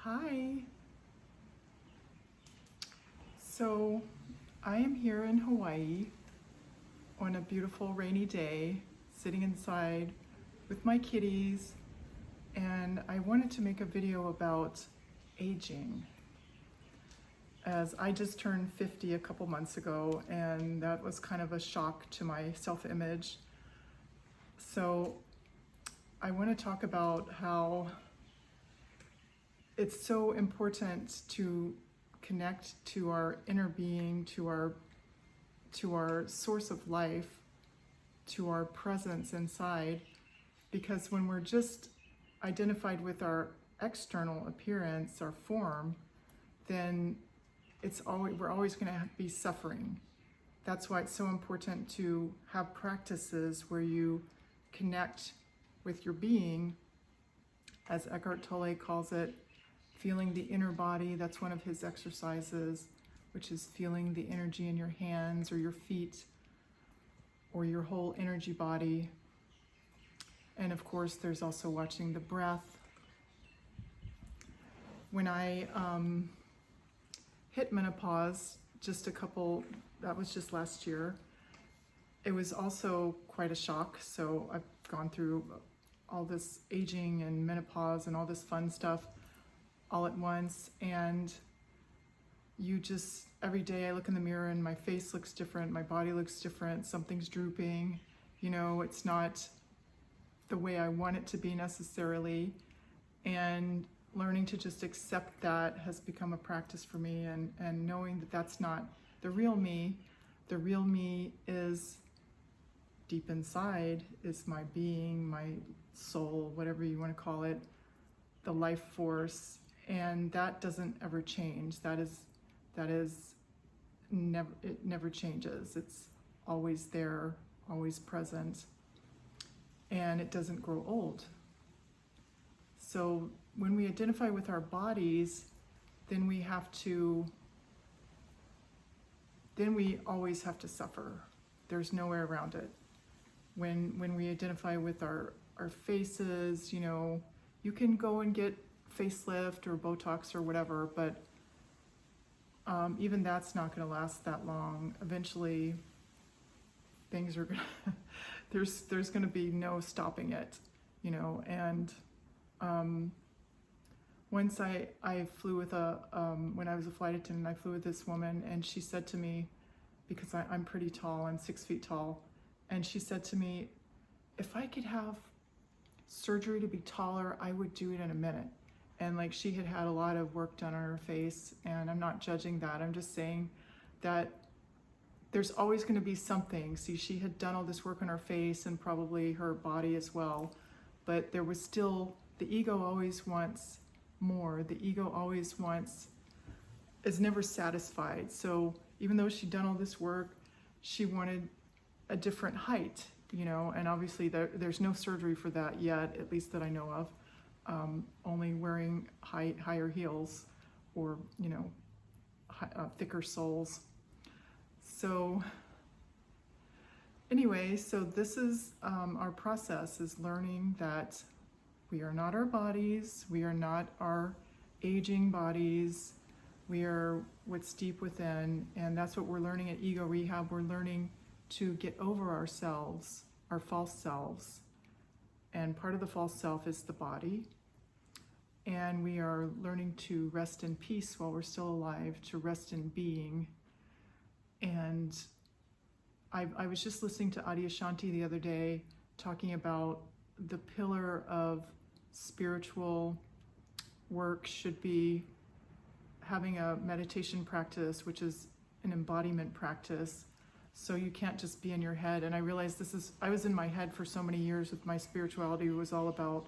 Hi. So I am here in Hawaii on a beautiful rainy day, sitting inside with my kitties, and I wanted to make a video about aging, as I just turned 50 a couple months ago, and that was kind of a shock to my self-image. So I want to talk about how it's so important to connect to our inner being, to our source of life, to our presence inside, because when we're just identified with our external appearance, our form, then we're always going to be suffering. That's why it's so important to have practices where you connect with your being, as Eckhart Tolle calls it, feeling the inner body. That's one of his exercises, which is feeling the energy in your hands or your feet or your whole energy body. And of course, there's also watching the breath. When I hit menopause, that was just last year, it was also quite a shock. So I've gone through all this aging and menopause and all this fun stuff all at once, and every day I look in the mirror and my face looks different, my body looks different, something's drooping, it's not the way I want it to be necessarily, and learning to just accept that has become a practice for me, and knowing that that's not the real me. The real me is deep inside, is my being, my soul, whatever you want to call it, the life force, and that doesn't ever change. It never changes. It's always there, always present, and it doesn't grow old. So when we identify with our bodies, then we always have to suffer. There's no way around it. When we identify with our faces, you can go and get facelift or Botox or whatever, but even that's not going to last that long. Eventually, things are there's going to be no stopping it, and once I flew with when I was a flight attendant, I flew with this woman, and she said to me, because I'm pretty tall, I'm 6 feet tall, and she said to me, if I could have surgery to be taller, I would do it in a minute. And she had a lot of work done on her face, and I'm not judging that. I'm just saying that there's always going to be something. See, she had done all this work on her face and probably her body as well, but there was still, the ego always wants more. The ego always is never satisfied. So even though she'd done all this work, she wanted a different height, and obviously there's no surgery for that yet, at least that I know of. Only wearing higher heels or thicker soles. So anyway, so this is our process, is learning that we are not our bodies, we are not our aging bodies, we are what's deep within, and that's what we're learning at Ego Rehab. We're learning to get over ourselves, our false selves. And part of the false self is the body. And we are learning to rest in peace while we're still alive, to rest in being. And I was just listening to Adyashanti the other day, talking about the pillar of spiritual work should be having a meditation practice, which is an embodiment practice. So you can't just be in your head. And I realized I was in my head for so many years with my spirituality. It was all about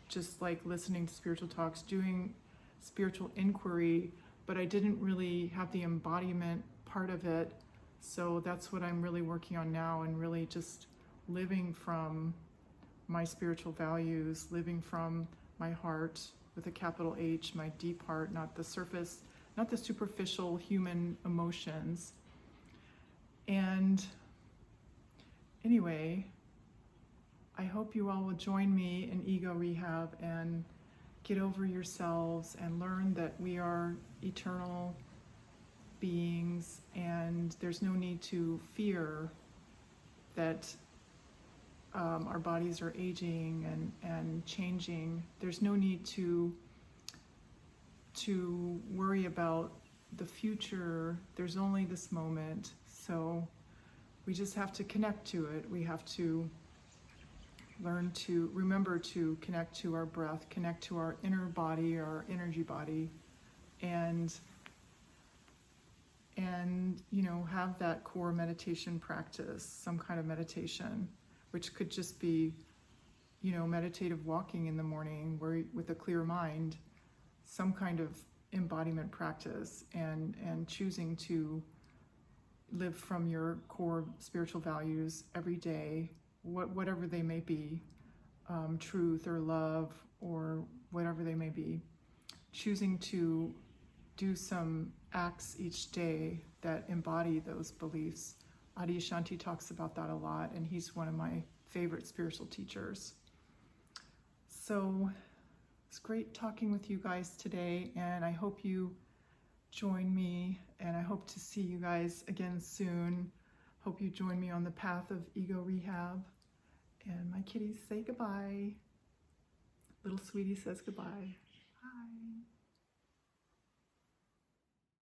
just listening to spiritual talks, doing spiritual inquiry, but I didn't really have the embodiment part of it. So that's what I'm really working on now, and really just living from my spiritual values, living from my heart with a capital H, my deep heart, not the surface, not the superficial human emotions. And anyway, I hope you all will join me in Ego Rehab and get over yourselves and learn that we are eternal beings, and there's no need to fear that our bodies are aging and changing. There's no need to worry about the future. There's only this moment. So we just have to connect to it. We have to learn to remember to connect to our breath, connect to our inner body, our energy body, and have that core meditation practice, some kind of meditation, which could just be, meditative walking in the morning where with a clear mind, some kind of embodiment practice, and choosing to live from your core spiritual values every day, whatever they may be, truth or love or whatever they may be, choosing to do some acts each day that embody those beliefs. Adyashanti talks about that a lot, and he's one of my favorite spiritual teachers. So it's great talking with you guys today, and I hope you join me, and I hope to see you guys again soon. Hope you join me on the path of ego rehab. And my kitties say goodbye. Little sweetie says goodbye. Hi.